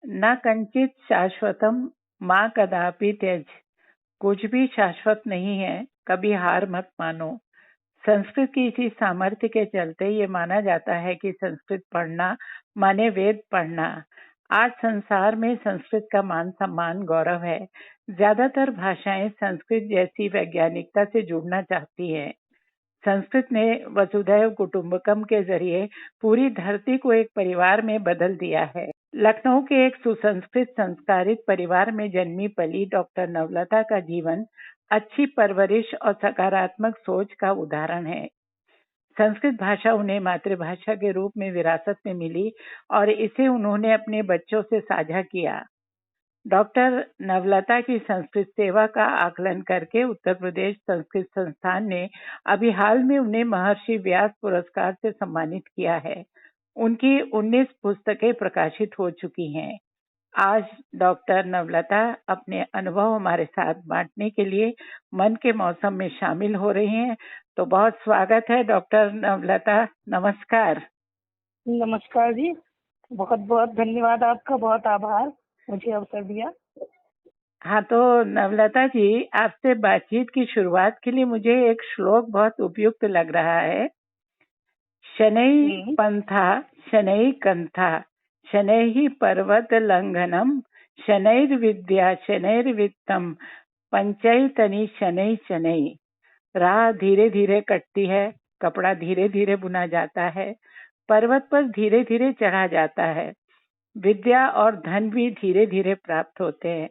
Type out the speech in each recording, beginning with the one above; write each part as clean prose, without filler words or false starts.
न कंचित शाश्वतम माँ कदापि त्यज। कुछ भी शाश्वत नहीं है, कभी हार मत मानो। संस्कृत की इसी सामर्थ्य के चलते ये माना जाता है कि संस्कृत पढ़ना माने वेद पढ़ना। आज संसार में संस्कृत का मान सम्मान गौरव है। ज्यादातर भाषाएं संस्कृत जैसी वैज्ञानिकता से जुड़ना चाहती हैं। संस्कृत ने वसुधैव कुटुंबकम के जरिए पूरी धरती को एक परिवार में बदल दिया है। लखनऊ के एक सुसंस्कृत संस्कारित परिवार में जन्मी पली डॉक्टर नवलता का जीवन अच्छी परवरिश और सकारात्मक सोच का उदाहरण है। संस्कृत भाषा उन्हें मातृभाषा के रूप में विरासत में मिली और इसे उन्होंने अपने बच्चों से साझा किया। डॉक्टर नवलता की संस्कृत सेवा का आकलन करके उत्तर प्रदेश संस्कृत संस्थान ने अभी हाल में उन्हें महर्षि व्यास पुरस्कार से सम्मानित किया है। उनकी 19 पुस्तकें प्रकाशित हो चुकी हैं। आज डॉक्टर नवलता अपने अनुभव हमारे साथ बांटने के लिए मन के मौसम में शामिल हो रही हैं। तो बहुत स्वागत है डॉक्टर नवलता, नमस्कार। नमस्कार जी, बहुत बहुत धन्यवाद आपका, बहुत आभार मुझे अवसर दिया। हाँ, तो नवलता जी, आपसे बातचीत की शुरुआत के लिए मुझे एक श्लोक बहुत उपयुक्त लग रहा है। शनै पंथा शनै कंथा शनैः पर्वत लंघनम शनैर्विद्या शनैर्वित्तम पंचैतनी शनै शनै। राह धीरे धीरे कटती है, कपड़ा धीरे धीरे बुना जाता है, पर्वत पर धीरे धीरे चढ़ा जाता है, विद्या और धन भी धीरे धीरे प्राप्त होते हैं।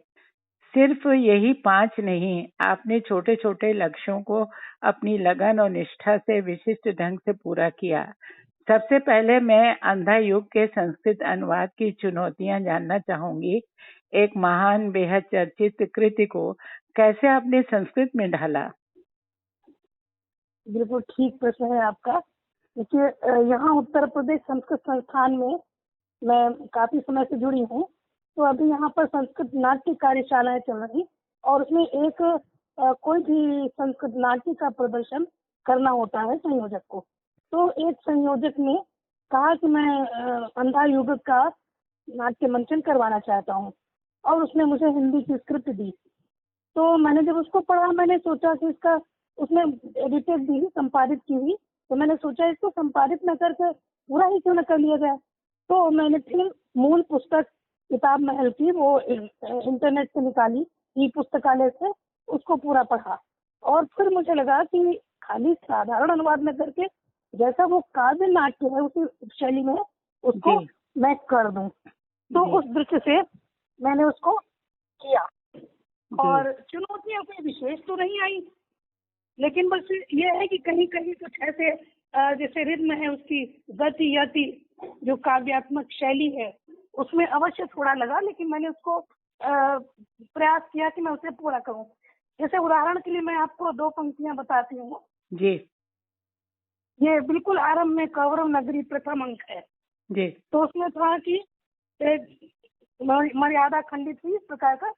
सिर्फ यही 5 नहीं, आपने छोटे छोटे लक्ष्यों को अपनी लगन और निष्ठा से विशिष्ट ढंग से पूरा किया। सबसे पहले मैं अंधा युग के संस्कृत अनुवाद की चुनौतियां जानना चाहूंगी। एक महान बेहद चर्चित कृति को कैसे आपने संस्कृत में ढाला? बिल्कुल ठीक प्रश्न है आपका। देखिए, यहाँ उत्तर प्रदेश संस्कृत संस्थान में मैं काफी समय से जुड़ी हूँ। तो अभी यहाँ पर संस्कृत नाट्य कार्यशालाएं चल रही और उसमें एक कोई भी संस्कृत नाट्य का प्रदर्शन करना होता है संयोजक को। तो एक संयोजक ने कहा कि मैं अंधा युग का नाट्य मंचन करवाना चाहता हूँ और उसने मुझे हिंदी की स्क्रिप्ट दी। तो मैंने जब उसको पढ़ा, मैंने सोचा कि इसका, उसने एडिटेड दी, संपादित की हुई, तो मैंने सोचा इसको संपादित न करके पूरा ही क्यों न कर लिया जाए। तो मैंने फिर मूल पुस्तक किताब महल की वो इंटरनेट से निकाली, ई पुस्तकालय से, उसको पूरा पढ़ा और फिर मुझे लगा कि खाली साधारण अनुवाद न करके जैसा वो काव्य नाट्य है उसी शैली में उसको मैं कर दूं। तो उस दृष्टि से मैंने उसको किया और चुनौतियां कोई विशेष तो नहीं आई, लेकिन बस ये है कि कहीं कहीं कुछ ऐसे जैसे रिद्म है, उसकी गति यति जो काव्यात्मक शैली है उसमें अवश्य थोड़ा लगा, लेकिन मैंने उसको प्रयास किया कि मैं उसे पूरा करूं। जैसे उदाहरण के लिए मैं आपको 2 पंक्तियां बताती हूँ जी। ये बिल्कुल आरंभ में कौरव नगरी प्रथम अंक है जी। तो उसमें था कि मर्यादा खंडित हुई इस प्रकार का।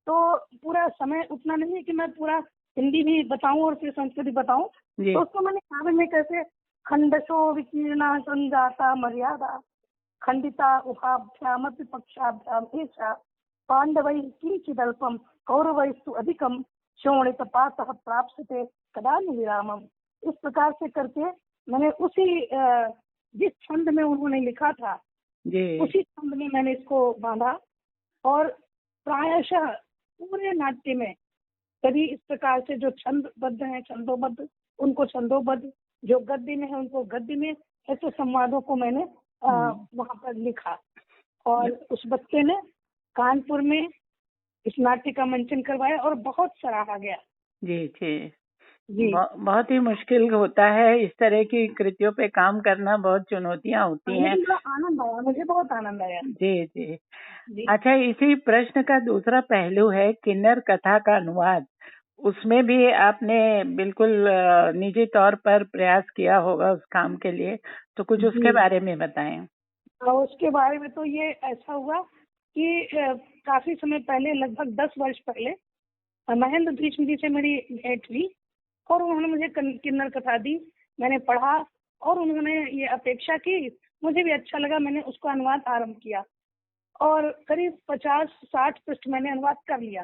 तो पूरा समय उतना नहीं है कि मैं पूरा हिंदी भी बताऊं और फिर संस्कृत भी बताऊं। तो उसको मैंने काव्य में कैसे खंडशो विकीर्णा संजाता मर्यादा खंडिता उभाभ्याम पक्षाभ्याम एषा पांडवै किंचिदल्पम कौरवैस्तु अधिकम शोणितपातः प्राप्स्यते कदा विरामम। इस प्रकार से करके मैंने उसी जिस छंद में उन्होंने लिखा था उसी छंद में मैंने इसको बांधा और प्रायशः पूरे नाट्य में कभी इस प्रकार से जो छंदबद्ध हैं छंदोबद्ध, उनको छंदोबद्ध, जो गद्य में है उनको गद्य में, ऐसे संवादों को मैंने वहां पर लिखा और उस बच्चे ने कानपुर में इस नाट्य का मंचन करवाया और बहुत सराहा गया। जी जी। बहुत ही मुश्किल होता है इस तरह की कृतियों पे काम करना, बहुत चुनौतियां होती हैं। आनंद आया, मुझे बहुत आनंद आया। जी। अच्छा, इसी प्रश्न का दूसरा पहलू है किन्नर कथा का अनुवाद। उसमें भी आपने बिल्कुल निजी तौर पर प्रयास किया होगा उस काम के लिए, तो कुछ उसके बारे में बताएं। उसके बारे में तो ये ऐसा हुआ कि काफी समय पहले, लगभग 10 वर्ष पहले, महेंद्र भीष्म जी से मेरी भेंट हुई और उन्होंने मुझे किन्नर कथा दी। मैंने पढ़ा और उन्होंने ये अपेक्षा की, मुझे भी अच्छा लगा, मैंने उसका अनुवाद आरंभ किया और करीब 50-60 पृष्ठ मैंने अनुवाद कर लिया।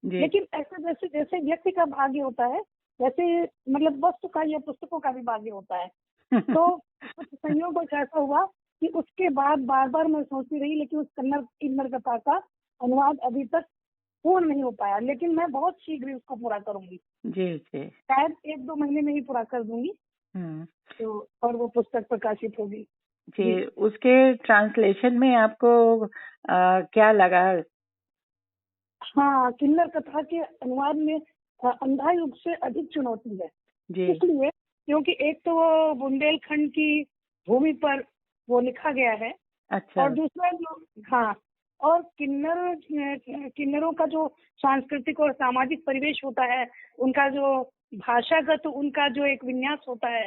जी। लेकिन ऐसे जैसे जैसे व्यक्ति का भाग्य होता है, वैसे मतलब वस्तु का या पुस्तकों का भी भाग्य होता है। तो कुछ संयोग ऐसा हुआ कि उसके बाद बार-बार मैं सोचती रही, लेकिन उस किन्नर कथा का अनुवाद अभी तक पूर्ण नहीं हो पाया। लेकिन मैं बहुत शीघ्र ही उसको पूरा करूंगी, जी जी। शायद 1-2 महीने में ही पूरा कर दूंगी। हम्म। तो और वो पुस्तक प्रकाशित होगी। जी। जी, उसके ट्रांसलेशन में आपको क्या लगा? हाँ, किन्नर कथा के अनुवाद में अंधा युग से अधिक चुनौती है। जी। इसलिए क्योंकि एक तो वो बुंदेलखंड की भूमि पर वो लिखा गया है, अच्छा। और दूसरा जो, हाँ, और किन्नरों का जो सांस्कृतिक और सामाजिक परिवेश होता है, उनका जो भाषागत उनका जो एक विन्यास होता है,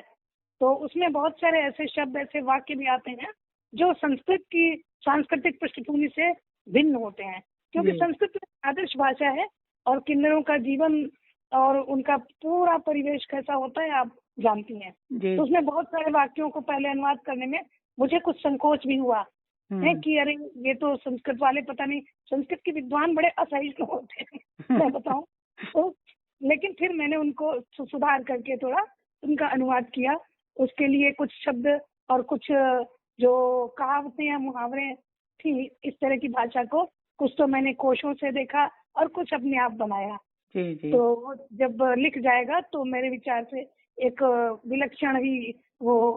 तो उसमें बहुत सारे ऐसे शब्द, ऐसे वाक्य भी आते हैं जो संस्कृत की सांस्कृतिक पृष्ठभूमि से भिन्न होते हैं। क्योंकि जी संस्कृत एक आदर्श भाषा है, और किन्नरों का जीवन और उनका पूरा परिवेश कैसा होता है आप जानती हैं। जी। तो उसमें बहुत सारे वाक्यों को पहले अनुवाद करने में मुझे कुछ संकोच भी हुआ है कि अरे ये तो संस्कृत वाले, पता नहीं, संस्कृत के विद्वान बड़े असहिष्णु होते हैं मैं बताऊं तो। लेकिन फिर मैंने उनको सुधार करके थोड़ा उनका अनुवाद किया। उसके लिए कुछ शब्द और कुछ जो कहावतें या मुहावरे थी इस तरह की भाषा को, कुछ तो मैंने कोशों से देखा और कुछ अपने आप बनाया। जी जी। तो वो जब लिख जाएगा तो मेरे विचार से एक विलक्षण ही वो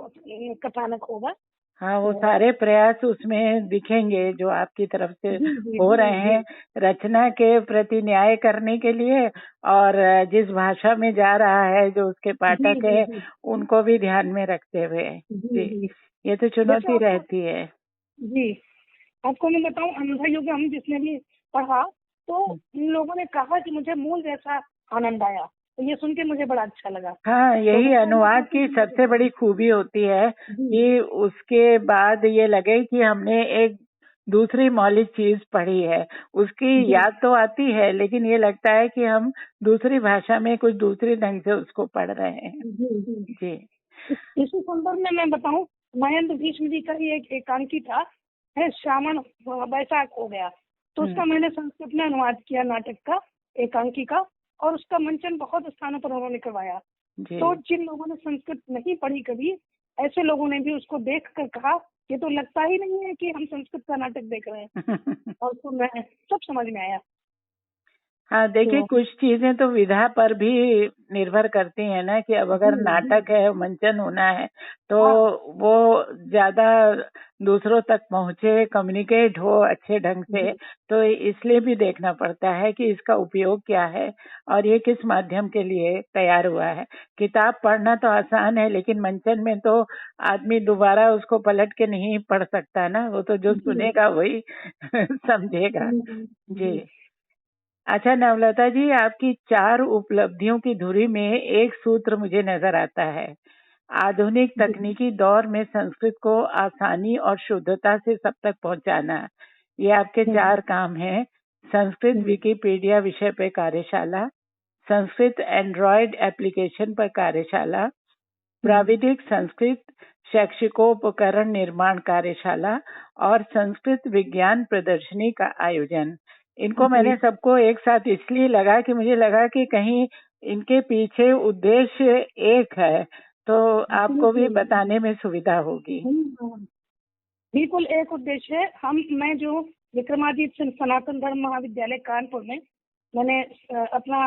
कथानक होगा। हाँ, वो तो सारे प्रयास उसमें दिखेंगे जो आपकी तरफ से जी जी हो जी रहे जी हैं रचना के प्रति न्याय करने के लिए, और जिस भाषा में जा रहा है जो उसके जी पाठक जी है जी उनको भी ध्यान में रखते हुए। जी जी, जी। ये तो जैसे चुनौती आपको, रहती है। जी, आपको मैं बताऊं, अंधा युग हम जिसने भी पढ़ा, तो इन लोगों ने कहा कि मुझे मूल जैसा आनंद आया। तो ये सुन के मुझे बड़ा अच्छा लगा। हाँ, तो यही वैसा मैं अनुवाद कोशिश की भी सबसे करूंगी। बड़ी खूबी होती है जी कि उसके बाद ये लगे कि हमने एक दूसरी मौलिक चीज पढ़ी है। उसकी जी याद तो आती है, लेकिन ये लगता है कि हम दूसरी भाषा में कुछ दूसरी ढंग से उसको पढ़ रहे हैं। जी जी। जी इसी संदर्भ में मैं बताऊं, महेंद्र भीष्म जी का ही एक एकांकी था, है श्रावण बैसाख हो गया, तो उसका मैंने संस्कृत में अनुवाद किया, नाटक का, एकांकी का, और उसका मंचन बहुत स्थानों पर उन्होंने करवाया। जी। तो जिन लोगों ने संस्कृत नहीं पढ़ी कभी, ऐसे लोगों ने भी उसको देख कर कहा ये तो लगता ही नहीं है कि हम संस्कृत का नाटक देख रहे हैं, और सुन रहे हैं, सब समझ में आया। हाँ, देखिए तो कुछ चीजें तो विधा पर भी निर्भर करती है ना, कि अब जी अगर जी। नाटक है, मंचन होना है, तो हाँ वो ज्यादा दूसरों तक पहुंचे, कम्युनिकेट हो अच्छे ढंग से, जी तो इसलिए भी देखना पड़ता है कि इसका उपयोग क्या है और ये किस माध्यम के लिए तैयार हुआ है। किताब पढ़ना तो आसान है, लेकिन मंचन में तो आदमी दोबारा उसको पलट के नहीं पढ़ सकता ना, वो तो जो जी सुनेगा वही समझेगा। जी जी जी। जी अच्छा नवलता जी, आपकी 4 उपलब्धियों की धुरी में एक सूत्र मुझे नजर आता है। आधुनिक जी तकनीकी दौर में संस्कृत को आसानी और शुद्धता से सब तक पहुंचाना, ये आपके 4 काम हैं। संस्कृत हम्म, विकिपीडिया विषय पे कार्यशाला, संस्कृत एंड्रॉयड एप्लीकेशन पर कार्यशाला, हम्म, प्राविधिक संस्कृत शैक्षिकोपकरण निर्माण कार्यशाला और संस्कृत विज्ञान प्रदर्शनी का आयोजन। इनको जी मैंने सबको एक साथ इसलिए लगा कि मुझे लगा कि कहीं इनके पीछे उद्देश्य एक है, तो आपको भी बिल्कुल। बताने में सुविधा होगी। हाँ, बिल्कुल एक उद्देश्य है। मैं जो विक्रमादित्य सनातन धर्म महाविद्यालय कानपुर में, मैंने अपना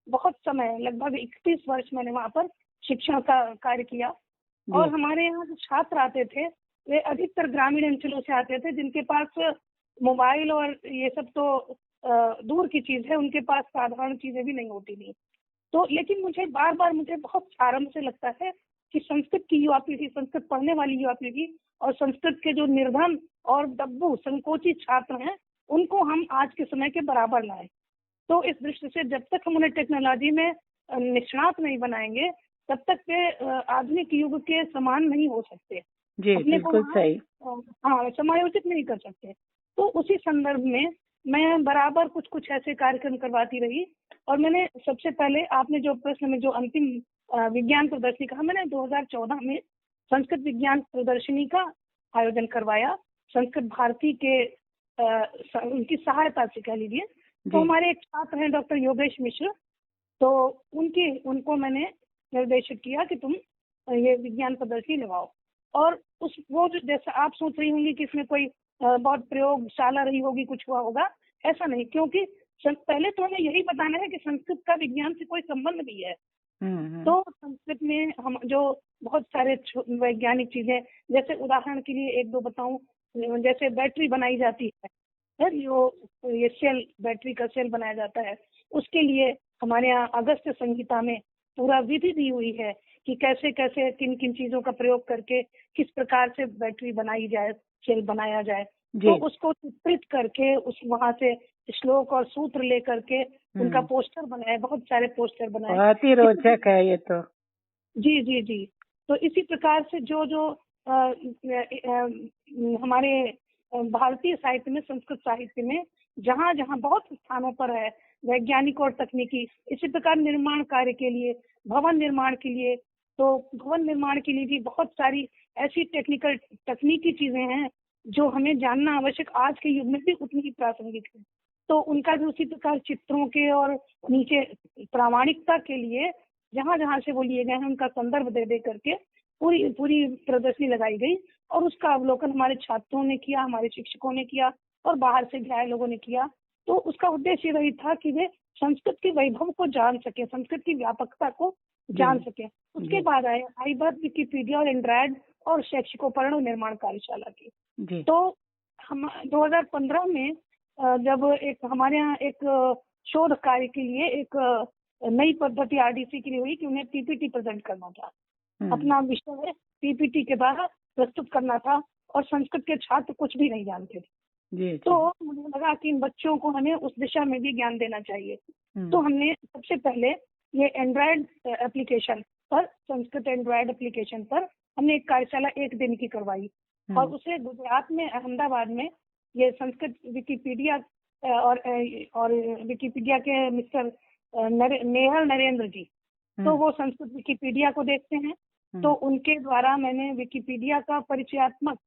बहुत समय, लगभग 31 वर्ष मैंने वहाँ पर शिक्षण का कार्य किया। जी और हमारे यहाँ जो छात्र आते थे, वे अधिकतर ग्रामीण अंचलों से आते थे, जिनके पास मोबाइल और ये सब तो दूर की चीज है, उनके पास साधारण चीजें भी नहीं होती थी। तो लेकिन मुझे बार बार मुझे बहुत आराम से लगता है कि संस्कृत की युवा पीढ़ी, संस्कृत पढ़ने वाली युवा पीढ़ी, और संस्कृत के जो निर्धन और दब्बू संकोची छात्र हैं, उनको हम आज के समय के बराबर लाएं। तो इस दृष्टि से जब तक हम उन्हें टेक्नोलॉजी में निष्णात नहीं बनाएंगे, तब तक वे आधुनिक युग के समान नहीं हो सकते, जी अपने को बिल्कुल वहाँ सही। हाँ समायोजित नहीं कर सकते। तो उसी संदर्भ में मैं बराबर कुछ कुछ ऐसे कार्यक्रम करवाती रही। और मैंने सबसे पहले, आपने जो प्रश्न में जो अंतिम विज्ञान प्रदर्शनी कहा, मैंने 2014 में संस्कृत विज्ञान प्रदर्शनी का आयोजन करवाया, संस्कृत भारती के उनकी सहायता से कह लीजिए। तो जी। हमारे एक छात्र हैं डॉक्टर योगेश मिश्र, तो उनको मैंने निर्देशित किया कि तुम ये विज्ञान प्रदर्शनी लगाओ। और वो जो जैसा आप सोच रही होंगी कि इसमें कोई बहुत प्रयोगशाला रही होगी, कुछ हुआ होगा, ऐसा नहीं। क्योंकि पहले तो हमें यही बताना है कि संस्कृत का विज्ञान से कोई संबंध नहीं है। तो संस्कृत में हम जो बहुत सारे वैज्ञानिक चीजें, जैसे उदाहरण के लिए एक दो बताऊं, जैसे बैटरी बनाई जाती है, जो ये सेल, बैटरी का सेल बनाया जाता है, उसके लिए हमारे यहाँ अगस्त्य संहिता में पूरा विधि दी हुई है कि कैसे कैसे किन किन चीजों का प्रयोग करके किस प्रकार से बैटरी बनाई जाए, सेल बनाया जाए। तो उसको चित्रित करके उस वहां से श्लोक और सूत्र लेकर के उनका पोस्टर बनाए, बहुत सारे पोस्टर बनाए। बहुत ही रोचक है ये तो। जी जी जी। तो इसी प्रकार से जो जो हमारे भारतीय साहित्य में, संस्कृत साहित्य में जहाँ जहाँ बहुत स्थानों पर है वैज्ञानिक और तकनीकी, इसी प्रकार निर्माण कार्य के लिए, भवन निर्माण के लिए, तो भवन निर्माण के लिए भी बहुत सारी ऐसी तकनीकी चीजें हैं जो हमें जानना आवश्यक, आज के युग में भी उतनी ही प्रासंगिक है। तो उनका भी उसी प्रकार चित्रों के और नीचे प्रामाणिकता के लिए जहाँ जहाँ से वो लिए गए हैं उनका संदर्भ दे दे करके पूरी पूरी प्रदर्शनी लगाई गई। और उसका अवलोकन हमारे छात्रों ने किया, हमारे शिक्षकों ने किया और बाहर से भी आए लोगों ने किया। तो उसका उद्देश्य वही था कि वे संस्कृत के वैभव को जान सके, संस्कृत की व्यापकता को जान सके। उसके बाद आई बात विकिपीडिया और एंड्रॉयड और शैक्षिकोपकरण निर्माण कार्यशाला की। तो हम 2015 में जब एक हमारे यहाँ एक शोध कार्य के लिए एक नई पद्धति आरडीसी के लिए हुई कि उन्हें पीपीटी प्रेजेंट करना था, अपना विषय पीपीटी के द्वारा प्रस्तुत करना था, और संस्कृत के छात्र कुछ भी नहीं जानते थे। तो मुझे लगा कि इन बच्चों को हमें उस दिशा में भी ज्ञान देना चाहिए। तो हमने सबसे पहले ये एंड्रॉयड एप्लीकेशन पर, संस्कृत एंड्रॉयड एप्लीकेशन पर हमने एक कार्यशाला 1 दिन की करवाई, और उसे गुजरात में, अहमदाबाद में, ये संस्कृत विकिपीडिया और विकिपीडिया के मिस्टर नेहल नरेंद्र जी, तो वो संस्कृत विकिपीडिया को देखते हैं। तो उनके द्वारा मैंने विकिपीडिया का परिचयात्मक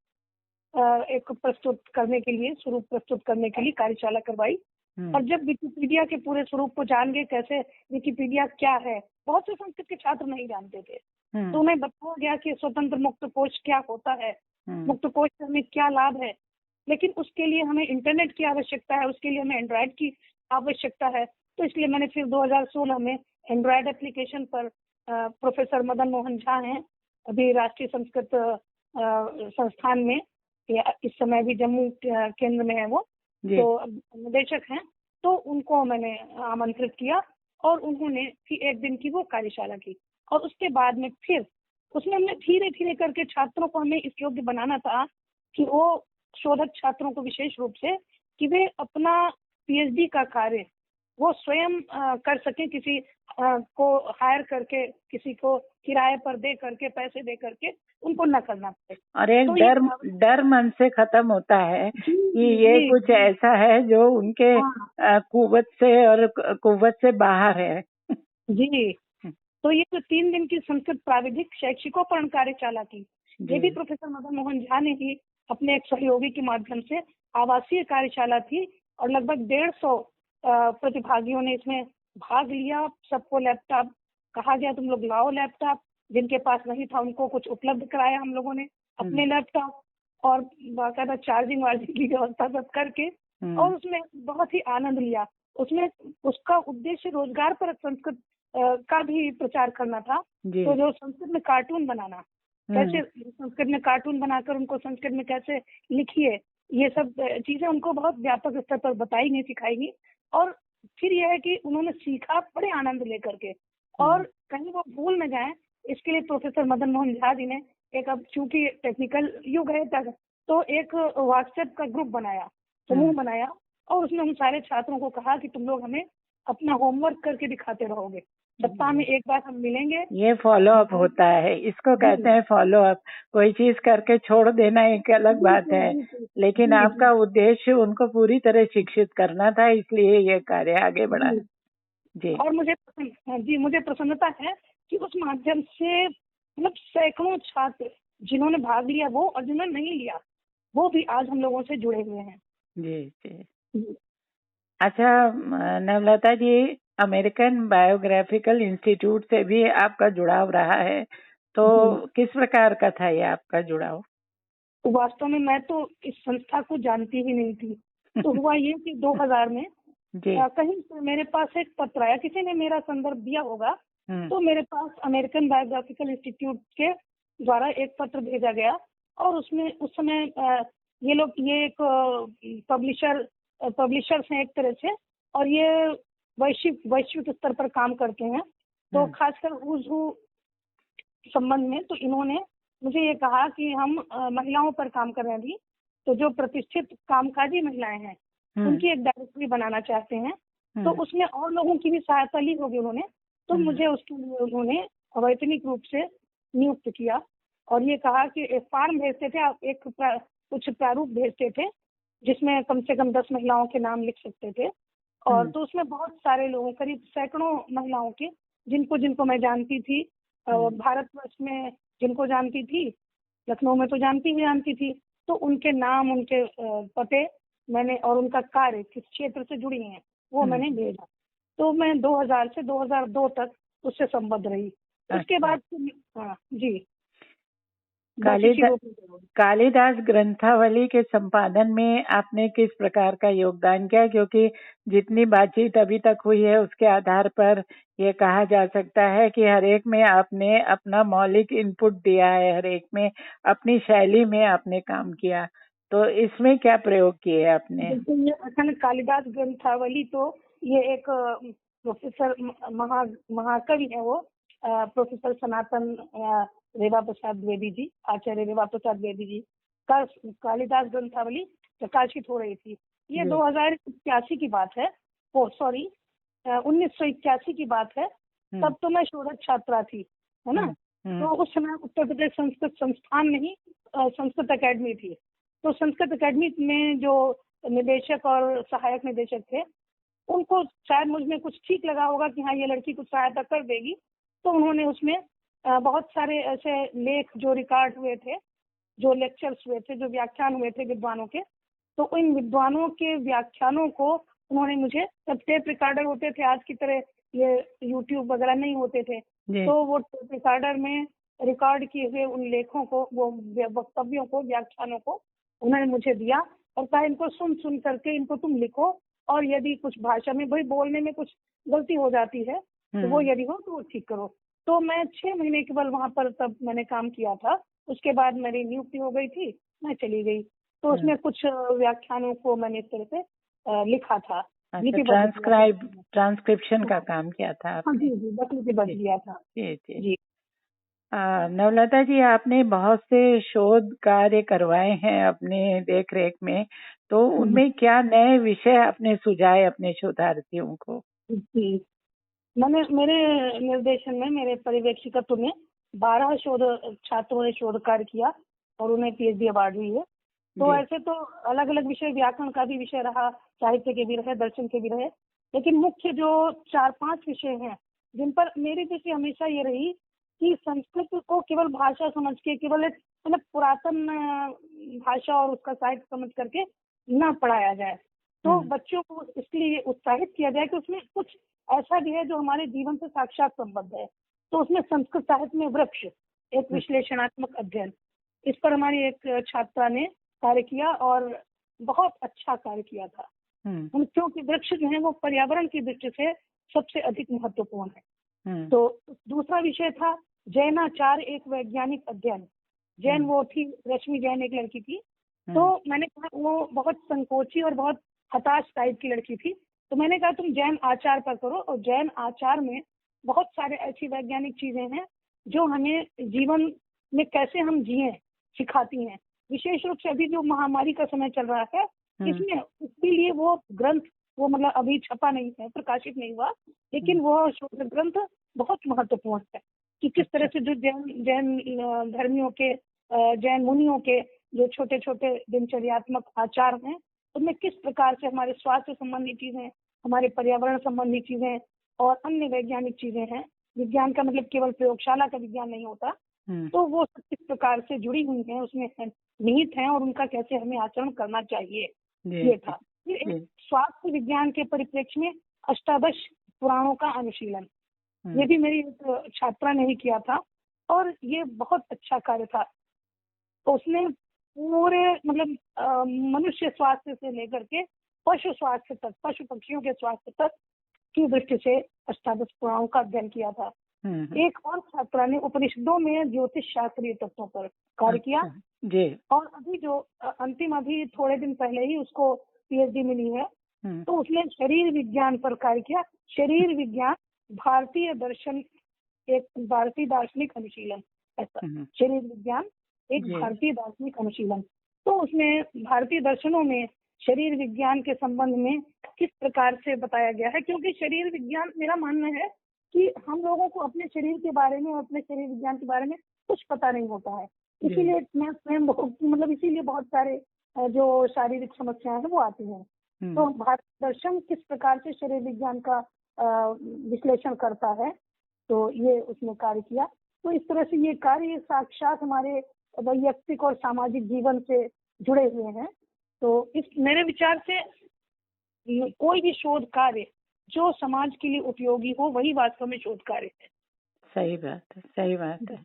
एक प्रस्तुत करने के लिए, स्वरूप प्रस्तुत करने के लिए कार्यशाला करवाई। और जब विकिपीडिया के पूरे स्वरूप को जान गए, कैसे विकिपीडिया क्या है, बहुत से संस्कृत के छात्र नहीं जानते थे, तो उन्हें बताया गया कि स्वतंत्र मुक्त कोश क्या होता है, मुक्त कोश में क्या लाभ है। लेकिन उसके लिए हमें इंटरनेट की आवश्यकता है, उसके लिए हमें एंड्रॉयड की आवश्यकता है। तो इसलिए मैंने फिर 2016 में एंड्रॉयड एप्लीकेशन पर प्रोफेसर मदन मोहन झा हैं, अभी राष्ट्रीय संस्कृत संस्थान में, इस समय भी जम्मू केंद्र में है वो, तो निदेशक हैं। तो उनको मैंने आमंत्रित किया और उन्होंने फिर 1 दिन की वो कार्यशाला की। और उसके बाद में फिर उसमें हमने धीरे धीरे करके छात्रों को हमें इस योग्य बनाना था कि वो शोधक छात्रों को विशेष रूप से, कि वे अपना पीएचडी का कार्य वो स्वयं कर सके, किसी को हायर करके, किसी को किराए पर दे करके, पैसे दे करके उनको न करना पड़े। और एक तो डर मन से खत्म होता है कि ये कुछ ऐसा है जो उनके कुव्वत से और कुव्वत से बाहर है। जी। तो ये जो 3 दिन की संस्कृत प्राविधिक शैक्षिकोपकरण कार्यशाला की, ये भी प्रोफेसर मदन मोहन झा ने ही अपने एक सहयोगी के माध्यम से आवासीय कार्यशाला थी, और लगभग 150 प्रतिभागियों ने इसमें भाग लिया। सबको लैपटॉप कहा गया, तुम लोग लाओ लैपटॉप, जिनके पास नहीं था उनको कुछ उपलब्ध कराया हम लोगों ने अपने लैपटॉप, और बाकायदा चार्जिंग वार्जिंग की व्यवस्था सब करके, और उसमें बहुत ही आनंद लिया। उसमें उसका उद्देश्य रोजगार पर संस्कृत का भी प्रचार करना था। तो जो संस्कृत में कार्टून बनाना, कैसे संस्कृत में कार्टून बनाकर उनको संस्कृत में कैसे लिखिए, ये सब चीजें उनको बहुत व्यापक स्तर पर बताई गई, सिखाई गई। और फिर यह है कि उन्होंने सीखा बड़े आनंद लेकर के, और कहीं वो भूल न जाए, इसके लिए प्रोफेसर मदन मोहन झा जी ने एक, अब चूंकि टेक्निकल युग है तक, तो एक व्हाट्सएप का ग्रुप बनाया, समूह बनाया, और उसमें उन सारे छात्रों को कहा कि तुम लोग हमें अपना होमवर्क करके दिखाते रहोगे, सप्ताह में एक बार हम मिलेंगे। ये फॉलो अप होता है, इसको कहते हैं फॉलो अप। कोई चीज करके छोड़ देना एक अलग बात है, लेकिन आपका उद्देश्य उनको पूरी तरह शिक्षित करना था, इसलिए ये कार्य आगे बढ़ा। जी। और मुझे प्रसन्नता है कि उस माध्यम से मतलब सैकड़ों छात्र जिन्होंने भाग लिया वो, और जिन्होंने नहीं लिया वो भी आज हम लोगों से जुड़े हुए हैं। जी जी। जी। अच्छा, नवलता जी, अमेरिकन बायोग्राफिकल इंस्टीट्यूट से भी आपका जुड़ाव रहा है, तो जी। किस प्रकार का था ये आपका जुड़ाव? तो वास्तव में मैं तो इस संस्था को जानती ही नहीं थी। तो हुआ ये कि 2000 में जी। कहीं से मेरे पास एक पत्र आया, किसी ने मेरा संदर्भ दिया होगा, हम्म। तो मेरे पास अमेरिकन बायोग्राफिकल इंस्टीट्यूट के द्वारा एक पत्र भेजा गया और उसमें उस समय ये लोग, ये एक पब्लिशर्स हैं एक तरह से, और ये वैश्विक स्तर पर काम करते हैं। तो खासकर उर्दू संबंध में तो इन्होंने मुझे ये कहा कि हम महिलाओं पर काम कर रहे हैं अभी, तो जो प्रतिष्ठित कामकाजी महिलाएं हैं उनकी एक डायरेक्टरी बनाना चाहते हैं। तो उसमें और लोगों की भी सहायता ली होगी उन्होंने, तो मुझे उसके लिए उन्होंने अवैतनिक रूप से नियुक्त किया और ये कहा कि एक फॉर्म भेजते थे आप, कुछ प्रारूप भेजते थे जिसमें कम से कम 10 महिलाओं के नाम लिख सकते थे। और तो उसमें बहुत सारे लोगों, करीब सैकड़ों महिलाओं के, जिनको जिनको मैं जानती थी, भारतवर्ष में जिनको जानती थी, लखनऊ में तो जानती थी, तो उनके नाम, उनके पते मैंने, और उनका कार्य किस क्षेत्र से जुड़ी हैं वो मैंने भेजा। तो मैं 2000 से 2002 तक उससे संबद्ध रही। उसके अच्छा। बाद हाँ जी, कालिदा कालिदास ग्रंथावली के संपादन में आपने किस प्रकार का योगदान किया? क्योंकि जितनी बातचीत अभी तक हुई है उसके आधार पर ये कहा जा सकता है कि हर एक में आपने अपना मौलिक इनपुट दिया है, हर एक में अपनी शैली में आपने काम किया। तो इसमें क्या प्रयोग किए आपने? बिल्कुल, ये अचानक कालिदास ग्रंथावली, तो ये एक प्रोफेसर महाकवि है वो, प्रोफेसर सनातन रेवा प्रसाद द्विवेदी जी, आचार्य रेवा प्रसाद द्विवेदी जी का कालिदास ग्रंथावली प्रकाशित हो रही थी। ये 2081 की बात है, ओ सॉरी 1981 की बात है। तब तो मैं शोधक छात्रा थी, है ना। तो उस समय उत्तर प्रदेश संस्कृत संस्थान में ही संस्कृत अकेडमी थी। तो संस्कृत अकेडमी में जो निदेशक और सहायक निदेशक थे, उनको शायद मुझ में कुछ ठीक लगा होगा कि हाँ ये लड़की कुछ सहायता कर देगी। तो उन्होंने उसमें बहुत सारे ऐसे लेख जो रिकॉर्ड हुए थे, जो लेक्चर्स हुए थे, जो व्याख्यान हुए थे विद्वानों के, तो इन विद्वानों के व्याख्यानों को उन्होंने मुझे, तब टेप रिकॉर्डर होते थे, आज की तरह ये यूट्यूब वगैरह नहीं होते थे, तो वो टेप रिकॉर्डर में रिकॉर्ड किए हुए उन लेखों को, वो वक्तव्यों को, व्याख्यानों को उन्होंने मुझे दिया और कहा इनको सुन करके इनको तुम लिखो, और यदि कुछ भाषा में, भाई बोलने में कुछ गलती हो जाती है तो वो यदि हो तो वो ठीक करो। तो मैं 6 महीने केवल वहां पर तब मैंने काम किया था। उसके बाद मेरी नियुक्ति हो गई थी, मैं चली गई। तो उसमें कुछ व्याख्यानों को मैंने इस तरह से लिखा था, ट्रांसक्रिप्शन का काम किया था हाँ आपने? जी, बदल दिया था जी। नवलता जी, आपने बहुत से शोध कार्य करवाए हैं अपने देख रेख में, तो उनमें क्या नए विषय आपने सुझाए अपने शोधार्थियों को? जी, मैंने, मेरे निर्देशन में, मेरे पर्यवेक्षकत्व में 12 शोध छात्रों ने शोध कार्य किया और उन्हें पीएचडी अवार्ड हुई है। तो ऐसे तो अलग अलग विषय, व्याकरण का भी विषय रहा, साहित्य के भी रहे, दर्शन के भी रहे, लेकिन मुख्य जो 4-5 विषय हैं जिन पर मेरी दृष्टि हमेशा ये रही कि संस्कृत को केवल भाषा समझ के, केवल एक मतलब पुरातन भाषा और उसका साहित्य समझ करके न पढ़ाया जाए, तो बच्चों को इसलिए उत्साहित किया जाए कि उसमें कुछ ऐसा भी है जो हमारे जीवन से साक्षात संबद्ध है। तो उसमें संस्कृत साहित्य में वृक्ष, एक विश्लेषणात्मक अध्ययन, इस पर हमारी एक छात्रा ने कार्य किया और बहुत अच्छा कार्य किया था। क्योंकि वृक्ष जो है वो पर्यावरण की दृष्टि से सबसे अधिक महत्वपूर्ण है। तो दूसरा विषय था जैनाचार, एक वैज्ञानिक अध्ययन। जैन वो थी रश्मि जैन, एक लड़की थी। तो मैंने कहा, वो बहुत संकोची और बहुत हताश टाइप की लड़की थी, तो मैंने कहा तुम जैन आचार पर करो। और जैन आचार में बहुत सारे ऐसी वैज्ञानिक चीजें हैं जो हमें जीवन में कैसे हम जिए सिखाती हैं। विशेष रूप से अभी जो महामारी का समय चल रहा है, इसमें उसके लिए वो ग्रंथ, वो मतलब अभी छपा नहीं है, प्रकाशित नहीं हुआ, लेकिन वो शोध ग्रंथ बहुत महत्वपूर्ण है कि किस तरह से जो जैन धर्मियों के, जैन मुनियों के जो छोटे छोटे दिनचर्यात्मक आचार हैं, उनमें किस प्रकार से हमारे स्वास्थ्य संबंधी चीजें, हमारे पर्यावरण संबंधी चीजें और अन्य वैज्ञानिक चीजें हैं। विज्ञान का मतलब केवल प्रयोगशाला का विज्ञान नहीं होता, तो वो किस प्रकार से जुड़ी हुई हैं, उसमें निहित हैं और उनका कैसे हमें आचरण करना चाहिए। ये था। फिर जी। एक स्वास्थ्य विज्ञान के परिप्रेक्ष्य में अष्टादश पुराणों का अनुशीलन, ये भी मेरी एक छात्रा ने ही किया था और ये बहुत अच्छा कार्य था। तो उसने पूरे मतलब मनुष्य स्वास्थ्य से लेकर के पशु स्वास्थ्य तक, पशु पक्षियों के स्वास्थ्य तक की दृष्टि से अष्टादश पुराणों का अध्ययन किया था। एक और छात्रा ने उपनिषदों में ज्योतिष शास्त्रीय तत्वों पर कार्य किया जी। और अभी जो अंतिम अभी थोड़े दिन पहले ही उसको पीएचडी मिली है, तो उसने शरीर विज्ञान पर कार्य किया। शरीर विज्ञान भारतीय दर्शन, एक भारतीय दार्शनिक अनुशीलन, ऐसा शरीर विज्ञान एक भारतीय दार्शनिक अनुशीलन। तो उसमें भारतीय दर्शनों में शरीर विज्ञान के संबंध में किस प्रकार से बताया गया है, क्योंकि शरीर विज्ञान, मेरा मानना है कि हम लोगों को अपने शरीर के बारे में और अपने शरीर विज्ञान के बारे में कुछ पता नहीं होता है। इसीलिए मैं स्वयं मतलब इसीलिए बहुत सारे जो शारीरिक समस्याएं हैं वो आती हैं। तो भारतीय दर्शन किस प्रकार से शरीर विज्ञान का विश्लेषण करता है, तो ये उसने कार्य किया। तो इस तरह से ये कार्य साक्षात हमारे वैयक्तिक और सामाजिक जीवन से जुड़े हुए हैं। तो इस मेरे विचार से कोई भी शोध कार्य जो समाज के लिए उपयोगी हो वही वास्तव में शोध कार्य है। सही बात है, सही बात है।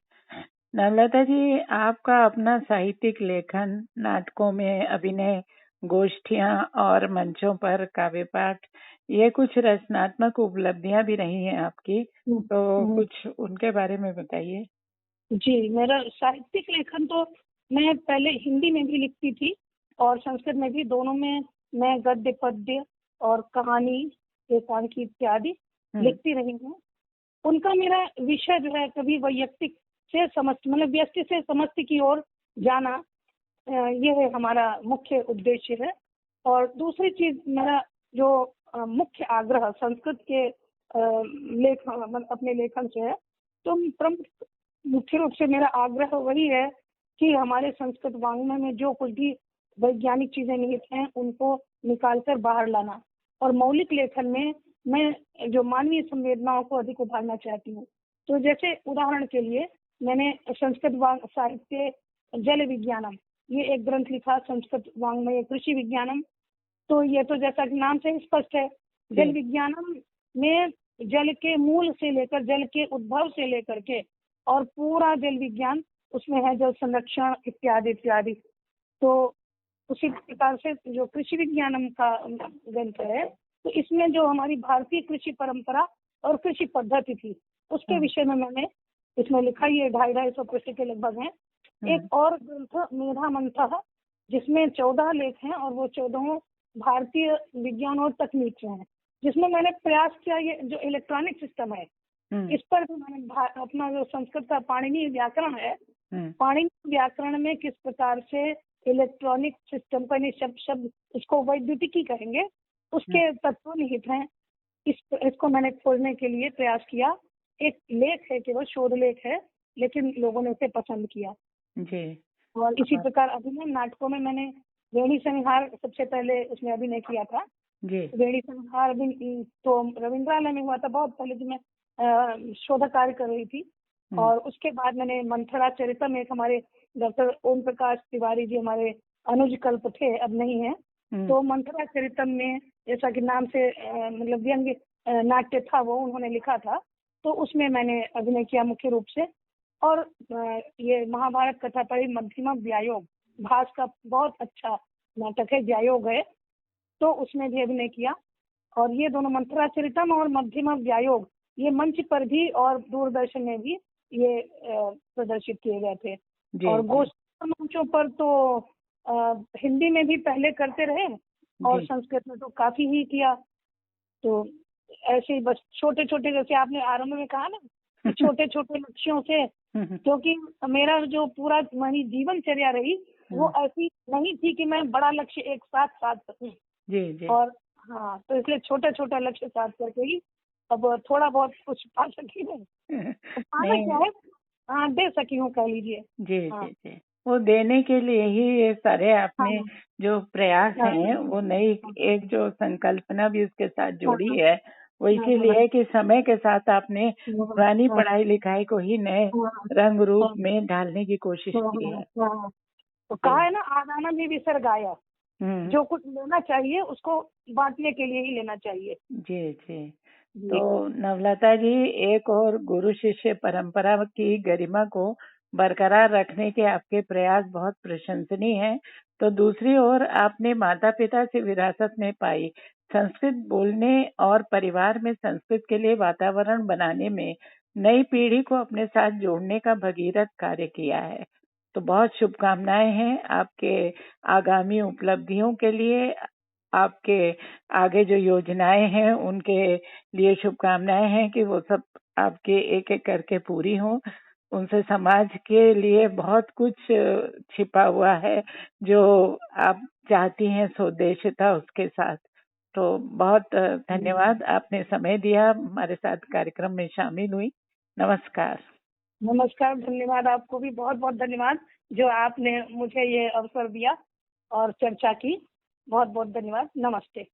नवलता जी, आपका अपना साहित्यिक लेखन, नाटकों में अभिनय, गोष्ठियां और मंचों पर काव्य पाठ, ये कुछ रचनात्मक उपलब्धियां भी रही हैं आपकी, तो कुछ उनके बारे में बताइए। जी, मेरा साहित्यिक लेखन तो मैं पहले हिंदी में भी लिखती थी और संस्कृत में भी, दोनों में मैं गद्य, पद्य और कहानी, एकांकी इत्यादि लिखती रही हूँ। उनका मेरा विषय जो है कभी वैयक्तिक से समस्त, मतलब व्यक्ति से समस्त की ओर जाना, ये है हमारा मुख्य उद्देश्य है। और दूसरी चीज, मेरा जो मुख्य आग्रह संस्कृत के अपने लेखन से है, तो प्रमुख मुख्य रूप से मेरा आग्रह वही है कि हमारे संस्कृत वाङ्मय में जो कुछ भी वैज्ञानिक चीजें निहित हैं उनको निकालकर बाहर लाना, और मौलिक लेखन में मैं जो मानवीय संवेदनाओं को अधिक उभारना चाहती हूँ। तो जैसे उदाहरण के लिए मैंने संस्कृत साहित्य जल विज्ञानम, ये एक ग्रंथ लिखा, संस्कृत वाङ्मय कृषि विज्ञानम। तो ये तो जैसा कि नाम से स्पष्ट है, जल विज्ञानम में जल के मूल से लेकर, जल के उद्भव से लेकर के और पूरा जल विज्ञान उसमें है, जल संरक्षण इत्यादि इत्यादि। तो उसी प्रकार से जो कृषि विज्ञानम का ग्रंथ है, तो इसमें जो हमारी भारतीय कृषि परंपरा और कृषि पद्धति थी उसके विषय में मैंने इसमें लिखा। ये 250-250 पृष्ठ के लगभग हैं। एक और ग्रंथ मेधा मंथः, जिसमें 14 लेख हैं और वो 14 भारतीय विज्ञान और तकनीक से हैं, जिसमें मैंने प्रयास किया ये जो इलेक्ट्रॉनिक सिस्टम है इस पर भी मैंने अपना जो संस्कृत का पाणिनि व्याकरण है, पाणिनि व्याकरण में किस प्रकार से इलेक्ट्रॉनिक सिस्टम का शब्द इसको वैद्युतिकी कहेंगे, उसके तत्व निहित हैं। इसको मैंने खोजने के लिए प्रयास किया। एक लेख है, केवल शोध लेख है, लेकिन लोगों ने उसे पसंद किया जी। और इसी प्रकार अभिनय नाटकों में मैंने वेणी संहार सबसे पहले उसमें अभिनय किया था जी। वेणी संहार तो रविंद्रालय में हुआ था बहुत पहले, जो मैं शोध कार्य कर रही थी। और उसके बाद मैंने मंथरा चरितम, एक हमारे डॉक्टर ओम प्रकाश तिवारी जी हमारे अनुज कल्प थे, अब नहीं है, तो मंथरा चरितम में जैसा कि नाम से मतलब व्यंग्य नाट्य था वो उन्होंने लिखा था, तो उसमें मैंने अभिनय किया मुख्य रूप से। और ये महाभारत कथा पढ़ी मध्यमा व्यायोग, भास का बहुत अच्छा नाटक है, व्यायोग है, तो उसमें भी अभिनय किया। और ये दोनों मंथरा चरितम और मध्यमा व्यायोग ये मंच पर भी और दूरदर्शन में भी ये प्रदर्शित किए गए थे। और गोष्ठी मंचों पर तो हिंदी में भी पहले करते रहे और संस्कृत में तो काफी ही किया। तो ऐसे ही बस छोटे छोटे, जैसे आपने आरंभ में कहा ना, छोटे छोटे लक्ष्यों से, क्योंकि मेरा जो पूरा मेरी जीवनचर्या रही वो ऐसी नहीं थी कि मैं बड़ा लक्ष्य एक साथ साध सकूं। और हाँ, तो इसलिए छोटा छोटा लक्ष्य साध करके ही अब थोड़ा बहुत कुछ पा सकी हूँ, पाना क्या है, हाँ दे सकी हूँ कह लीजिए। जी हाँ। जी, वो देने के लिए ही ये सारे आपने जो प्रयास हैं वो नई एक जो संकल्पना भी उसके साथ जोड़ी है, वो इसीलिए है कि समय के साथ आपने पुरानी पढ़ाई लिखाई को ही नए रंग रूप में ढालने की कोशिश की है। तो कहा है ना, आदाना भी विसर्ग आया, जो कुछ लेना चाहिए उसको बांटने के लिए ही लेना चाहिए। जी जी। जी। तो नवलता जी, एक और गुरु शिष्य परंपरा की गरिमा को बरकरार रखने के आपके प्रयास बहुत प्रशंसनीय हैं। तो दूसरी ओर आपने माता पिता से विरासत में पाई संस्कृत बोलने और परिवार में संस्कृत के लिए वातावरण बनाने में नई पीढ़ी को अपने साथ जोड़ने का भगीरथ कार्य किया है। तो बहुत शुभकामनाएं हैं आपके आगामी उपलब्धियों के लिए। आपके आगे जो योजनाएं हैं उनके लिए शुभकामनाएं हैं कि वो सब आपके एक एक करके पूरी हों। उनसे समाज के लिए बहुत कुछ छिपा हुआ है जो आप चाहती हैं स्वदेशिता उसके साथ। तो बहुत धन्यवाद, आपने समय दिया, हमारे साथ कार्यक्रम में शामिल हुई। नमस्कार। नमस्कार, धन्यवाद। आपको भी बहुत बहुत धन्यवाद जो आपने मुझे ये अवसर दिया और चर्चा की। बहुत बहुत धन्यवाद। नमस्ते।